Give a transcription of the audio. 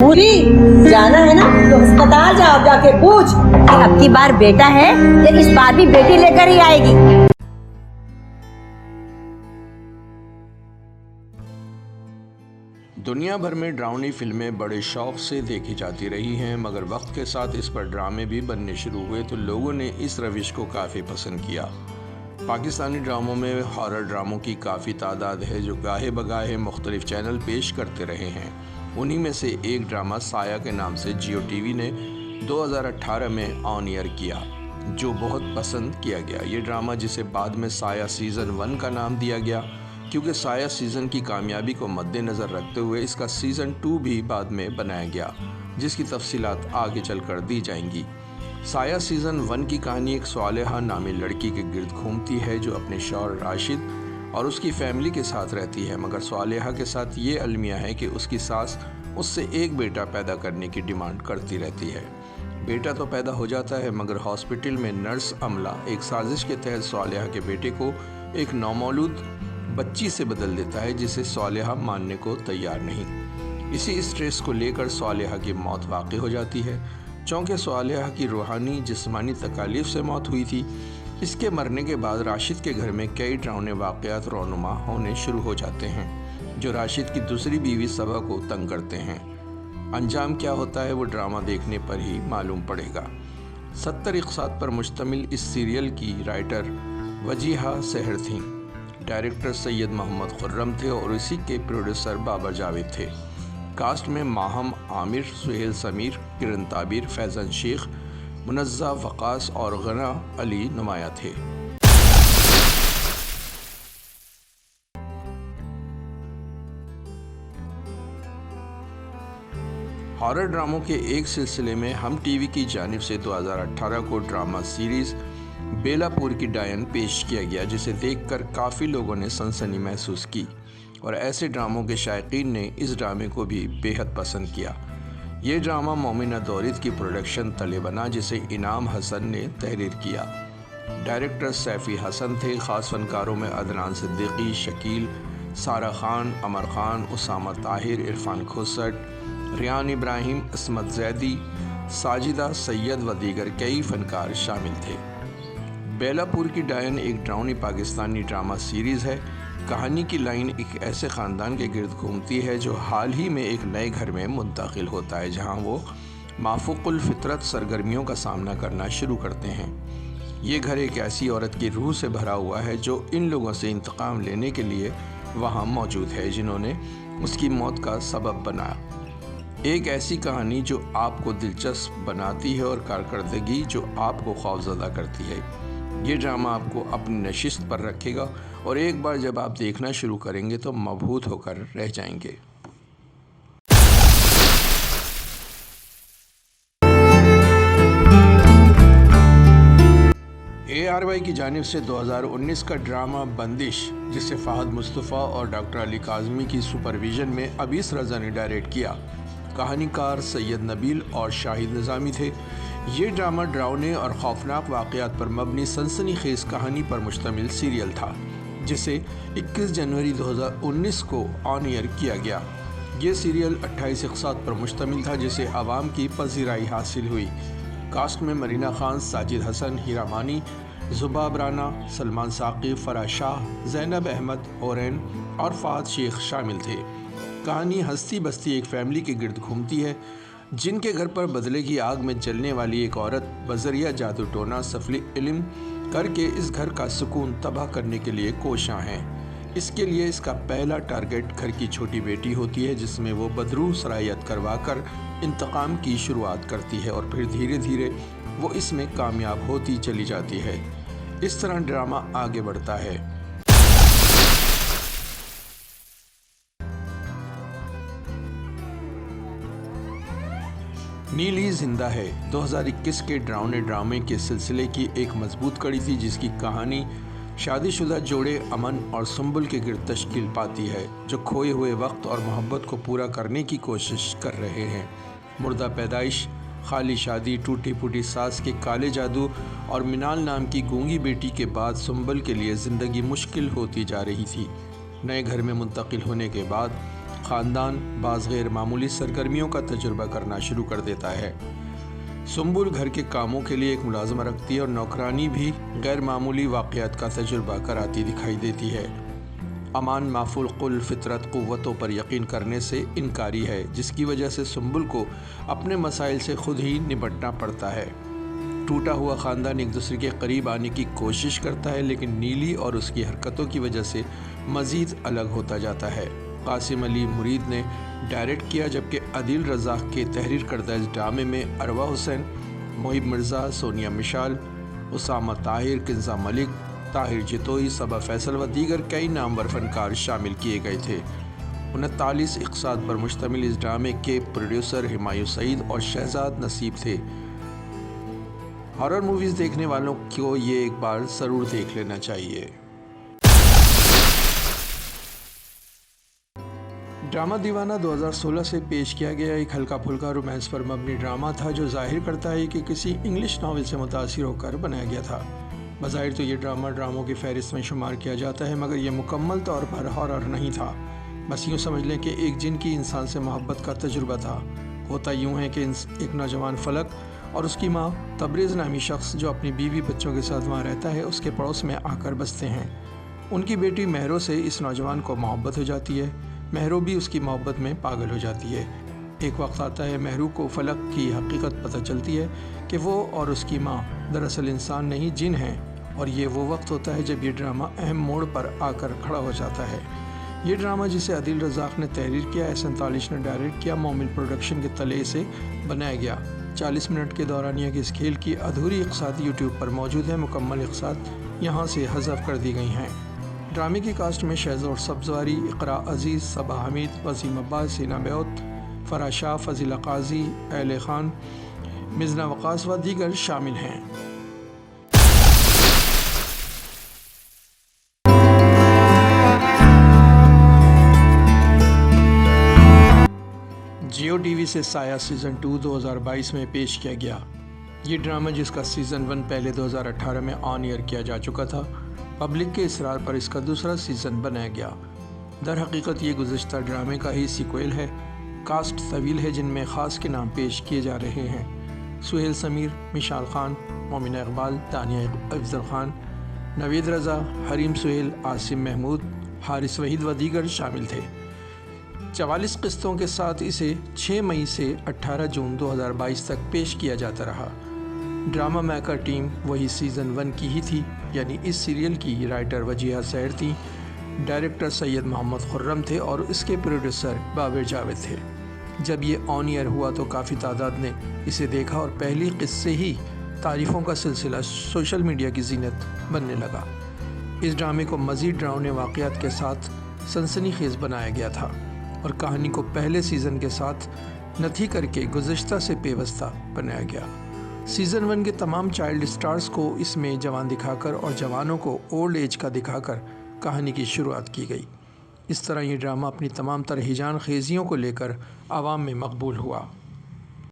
पूरी जाना है ना तो अस्पताल जाओ, जाके पूछ कि अब की बार बेटा है या इस बार भी बेटी लेकर ही आएगी। दुनिया भर में ड्रावनी फिल्में बड़े शौक से देखी जाती रही हैं, मगर वक्त के साथ इस पर ड्रामे भी बनने शुरू हुए तो लोगों ने इस रविश को काफ़ी पसंद किया। पाकिस्तानी ड्रामों में हॉरर ड्रामों की काफ़ी तादाद है जो गाहे बगाहे मुख्तलिफ चैनल पेश करते रहे हैं। उन्हीं में से एक ड्रामा साया के नाम से जियो टीवी ने 2018 में ऑन एयर किया, जो बहुत पसंद किया गया। ये ड्रामा, जिसे बाद में साया सीज़न 1 का नाम दिया गया, क्योंकि साया सीज़न की कामयाबी को मद्देनज़र रखते हुए इसका सीज़न 2 भी बाद में बनाया गया, जिसकी तफसीलात आगे चलकर दी जाएंगी। साया सीज़न 1 की कहानी एक सालेहा नामी लड़की के गिर्द घूमती है जो अपने शौहर राशिद और उसकी फैमिली के साथ रहती है, मगर सालेहा के साथ ये अलमिया है कि उसकी सास उससे एक बेटा पैदा करने की डिमांड करती रहती है। बेटा तो पैदा हो जाता है, मगर हॉस्पिटल में नर्स अमला एक साजिश के तहत सालेहा के बेटे को एक नौमौलूद बच्ची से बदल देता है, जिसे सालेहा मानने को तैयार नहीं। इसी स्ट्रेस को लेकर सालेहा की मौत वाक़ई हो जाती है। चूँकि सालेहा की रूहानी जिस्मानी तकालीफ से मौत हुई थी, इसके मरने के बाद राशिद के घर में कई डरावने वाक़यात रौनुमा होने शुरू हो जाते हैं, जो राशिद की दूसरी बीवी सबा को तंग करते हैं। अंजाम क्या होता है वो ड्रामा देखने पर ही मालूम पड़ेगा। 70 इक़सात पर मुश्तमिल इस सीरियल की राइटर वजीहा सहर थीं, डायरेक्टर सैयद मोहम्मद खुर्रम थे और इसी के प्रोड्यूसर बाबर जावेद थे। कास्ट में माहम आमिर, सुहेल समीर, किरण ताबिर, फैज़न शेख, मुनज़्ज़ा वक़ास और गना अली नुमाया थे। हॉरर ड्रामों के एक सिलसिले में हम टीवी की जानिब से 2018 को ड्रामा सीरीज़ बेलापुर की डायन पेश किया गया, जिसे देखकर काफ़ी लोगों ने सनसनी महसूस की और ऐसे ड्रामों के शायकीन ने इस ड्रामे को भी बेहद पसंद किया। ये ड्रामा मोमिना दौरिद की प्रोडक्शन तले बना, जिसे इनाम हसन ने तहरीर किया। डायरेक्टर सैफ़ी हसन थे। ख़ास फनकारों में अदनान सिद्दीकी, शकील, सारा खान, अमर खान, उसामा ताहिर, इरफान खोसट, रियान इब्राहिम, असमत जैदी, साजिदा सैयद व दीगर कई फ़नकार शामिल थे। बेलापुर की डायन एक ड्रावनी पाकिस्तानी ड्रामा सीरीज़ है। कहानी की लाइन एक ऐसे ख़ानदान के गिर्द घूमती है जो हाल ही में एक नए घर में मुंतकिल होता है, जहां वो माफूकुल फितरत सरगर्मियों का सामना करना शुरू करते हैं। ये घर एक ऐसी औरत की रूह से भरा हुआ है जो इन लोगों से इंतकाम लेने के लिए वहां मौजूद है जिन्होंने उसकी मौत का सबब बना। एक ऐसी कहानी जो आपको दिलचस्प बनाती है और कारकर्दगी जो आपको खौफज़दा करती है। ये ड्रामा आपको अपनी नशिस्त पर रखेगा और एक बार जब आप देखना शुरू करेंगे तो मबहूत होकर रह जाएंगे। ARY की जानिब से 2019 का ड्रामा बंदिश, जिसे फ़हद मुस्तफ़ा और डॉक्टर अली काज़मी की सुपरविज़न में अबीस रज़ा ने डायरेक्ट किया। कहानीकार सैयद नबील और शाहिद निज़ामी थे। ये ड्रामा डरावने और खौफनाक वाक़यात पर मबनी सनसनीखेज़ कहानी पर मुश्तमिल सीरियल था, जिसे 21 जनवरी 2019 को ऑन एयर किया गया। ये सीरियल 28 इक़सात पर मुश्तमिल था, जिसे आवाम की पज़ीराई हासिल हुई। कास्ट में मरीना खान, साजिद हसन, हीरा मानी, ज़ुबाब राना, सलमान साक़ी, फ़राह शाह, ज़ैनब अहमद, ओरैन और फ़ाहद शेख शामिल थे। कहानी हंसती बसती एक फैमिली के गिर्द घूमती है, जिनके घर पर बदले की आग में जलने वाली एक औरत बज़रिया जादू टोना सफली इल्म करके इस घर का सुकून तबाह करने के लिए कोशां है। इसके लिए इसका पहला टारगेट घर की छोटी बेटी होती है, जिसमें वो बदरू सरायत करवा कर इंतकाम की शुरुआत करती है और फिर धीरे धीरे वो इसमें कामयाब होती चली जाती है। इस तरह ड्रामा आगे बढ़ता है। नीली जिंदा है 2021 के डरावने ड्रामे के सिलसिले की एक मजबूत कड़ी थी, जिसकी कहानी शादीशुदा जोड़े अमन और सुंबुल के गिर्द तश्कील पाती है, जो खोए हुए वक्त और मोहब्बत को पूरा करने की कोशिश कर रहे हैं। मुर्दा पैदाइश, खाली शादी, टूटी फूटी सास के काले जादू और मिनाल नाम की गूंगी बेटी के बाद सुंबुल के लिए ज़िंदगी मुश्किल होती जा रही थी। नए घर में मुंतकिल होने के बाद خاندان بعض غیر معمولی سرگرمیوں کا تجربہ کرنا شروع کر دیتا ہے۔ سنبل گھر کے کاموں کے لیے ایک ملازمہ رکھتی ہے اور نوکرانی بھی غیر معمولی واقعات کا تجربہ کراتی دکھائی دیتی ہے۔ امان معفول قل فطرت قوتوں پر یقین کرنے سے انکاری ہے، جس کی وجہ سے سنبل کو اپنے مسائل سے خود ہی نپٹنا پڑتا ہے۔ ٹوٹا ہوا خاندان ایک دوسرے کے قریب آنے کی کوشش کرتا ہے، لیکن نیلی اور اس کی حرکتوں کی وجہ سے مزید الگ ہوتا جاتا ہے۔ قاسم علی مرید نے ڈائریکٹ کیا، جبکہ عدیل رزاق کے تحریر کردہ اس ڈرامے میں اروا حسین، محب مرزا، سونیا مشال، اسامہ طاہر، کنزہ ملک، طاہر جتوئی، صبا فیصل و دیگر کئی نامور فنکار شامل کیے گئے تھے۔ 39 اقساط پر مشتمل اس ڈرامے کے پروڈیوسر ہمایوں سعید اور شہزاد نصیب تھے۔ ہارر موویز دیکھنے والوں کو یہ ایک بار ضرور دیکھ لینا چاہیے۔ ڈرامہ دیوانہ 2016 سے پیش کیا گیا ایک ہلکا پھلکا رومانس پر مبنی ڈرامہ تھا، جو ظاہر کرتا ہے کہ کسی انگلش ناول سے متاثر ہو کر بنایا گیا تھا۔ بظاہر تو یہ ڈرامہ ڈراموں کی فہرست میں شمار کیا جاتا ہے، مگر یہ مکمل طور پر ہارر نہیں تھا۔ بس یوں سمجھ لیں کہ ایک جن کی انسان سے محبت کا تجربہ تھا۔ ہوتا یوں ہے کہ ایک نوجوان فلک اور اس کی ماں تبریز نامی شخص، جو اپنی بیوی بچوں کے ساتھ وہاں رہتا ہے، اس کے پڑوس میں آ کر بستے ہیں۔ ان کی بیٹی مہرو سے اس نوجوان کو محبت ہو جاتی ہے۔ مہرو بھی اس کی محبت میں پاگل ہو جاتی ہے۔ ایک وقت آتا ہے مہرو کو فلک کی حقیقت پتہ چلتی ہے کہ وہ اور اس کی ماں دراصل انسان نہیں، جن ہیں، اور یہ وہ وقت ہوتا ہے جب یہ ڈرامہ اہم موڑ پر آ کر کھڑا ہو جاتا ہے۔ یہ ڈرامہ، جسے عدیل رزاق نے تحریر کیا، S47 نے ڈائریکٹ کیا، مومل پروڈکشن کے تلے سے بنایا گیا۔ 40 منٹ کے دورانیہ کے اس کھیل کی ادھوری اقساط یوٹیوب پر موجود ہے، مکمل اقساط یہاں سے حذف کر دی گئی ہیں۔ ڈرامے کی کاسٹ میں شہزور سبزواری، اقراء عزیز، صبا حمید، وسیم عباس، حنا بیوت، فرح شاہ، فضیلہ قاضی، اہل خان، مزنہ وقاص و دیگر شامل ہیں۔ جیو ٹی وی سے سایہ سیزن 2 2022 میں پیش کیا گیا۔ یہ ڈرامہ، جس کا سیزن 1 پہلے 2018 میں آن ایئر کیا جا چکا تھا، پبلک کے اصرار پر اس کا دوسرا سیزن بنایا گیا۔ در حقیقت یہ گزشتہ ڈرامے کا ہی سیکوئل ہے۔ کاسٹ طویل ہے، جن میں خاص کے نام پیش کیے جا رہے ہیں۔ سہیل سمیر، مشال خان، مومنہ اقبال، دانیہ افضل خان، نوید رضا، حریم سہیل، عاصم محمود، حارث وحید و دیگر شامل تھے۔ 44 قسطوں کے ساتھ اسے 6 مئی سے 18 جون 2022 تک پیش کیا جاتا رہا۔ ڈرامہ میکر ٹیم وہی سیزن 1 کی ہی تھی، یعنی اس سیریل کی رائٹر وجیہہ سحر تھی، ڈائریکٹر سید محمد خرم تھے اور اس کے پروڈیوسر بابر جاوید تھے۔ جب یہ آن ایئر ہوا تو کافی تعداد نے اسے دیکھا اور پہلی قسط سے ہی تعریفوں کا سلسلہ سوشل میڈیا کی زینت بننے لگا۔ اس ڈرامے کو مزید ڈراؤنے واقعات کے ساتھ سنسنی خیز بنایا گیا تھا اور کہانی کو پہلے سیزن کے ساتھ نتھی کر کے گزشتہ سے پیوستہ بنایا گیا۔ سیزن 1 کے تمام چائلڈ سٹارز کو اس میں جوان دکھا کر اور جوانوں کو اولڈ ایج کا دکھا کر کہانی کی شروعات کی گئی۔ اس طرح یہ ڈرامہ اپنی تمام تر ہیجان خیزیوں کو لے کر عوام میں مقبول ہوا۔